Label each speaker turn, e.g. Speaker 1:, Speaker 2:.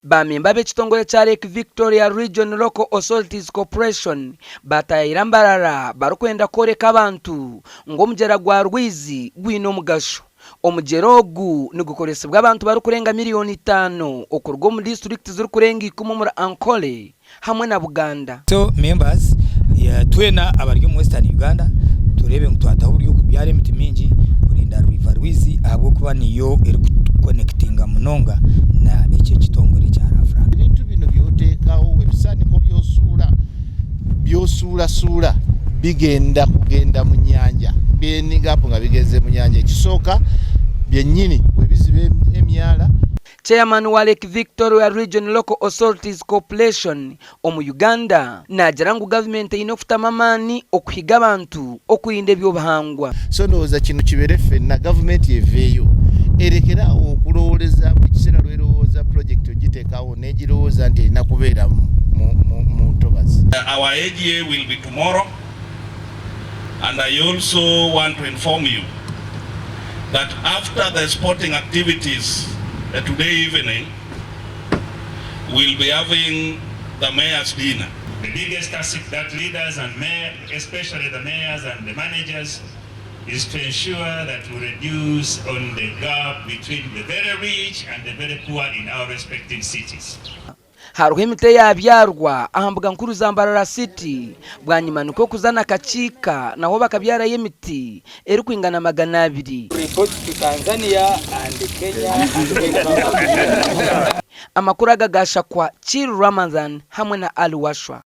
Speaker 1: Bamemba b'ekitongole kya Lake Victoria Region Local Authorities Corporation batayira Mbarara barukwenda koreka abantu ng'omujera gwa Rwizi gwine omugasho. Omujera ogu nigukoresebwa abantu barukurenga miliyoni 5 okurwa mu district zirukurenga 10 muri Ankole hamwe na Buganda.
Speaker 2: So members twena abaryo mu Western Uganda turebe ngo twataho uburyo kubyara emiti mingi kurinda River Rwizi ahubwo kuba niyo eri connectinga munonga na icyo kitongole cya Rafra.
Speaker 3: Ibintu bino byotekaho ebisaniko byosula bigenda kugenda mu nyanja byeningapo nga bigeze mu nyanja ekisooka byennyini webizibe emyala.
Speaker 1: Chairman wa Lake Victoria Region Local Authorities Corporation omu Uganda najarangu government inofutama amani okuhiga abantu okuyinda ebyobahangwa.
Speaker 3: So ndowooza kino kiberefe na government yeveeyo erekera okulowoleza buli kiseera lwerowooza project ogiteekawo n'egirowooza nti erina kubeera mu ntobazi.
Speaker 4: Our AGA will be tomorrow, and I also want to inform you that after the sporting activities today evening, we'll be having the mayor's dinner.
Speaker 5: The biggest task that leaders and mayors, especially the mayors and the managers, is to ensure that we reduce on the gap between the very rich and the very poor in our respective cities.
Speaker 1: Haruho emite yabyarwa ahambuga nkuru za Mbarara City bwanyuma nuko kuzana kachika naho bakabyara y'emiti eri kwingana 200.
Speaker 2: Report to Tanzania and Kenya and
Speaker 1: Amakuru agagasha kwa Chiru Ramazan hamwe na Ali Washwa.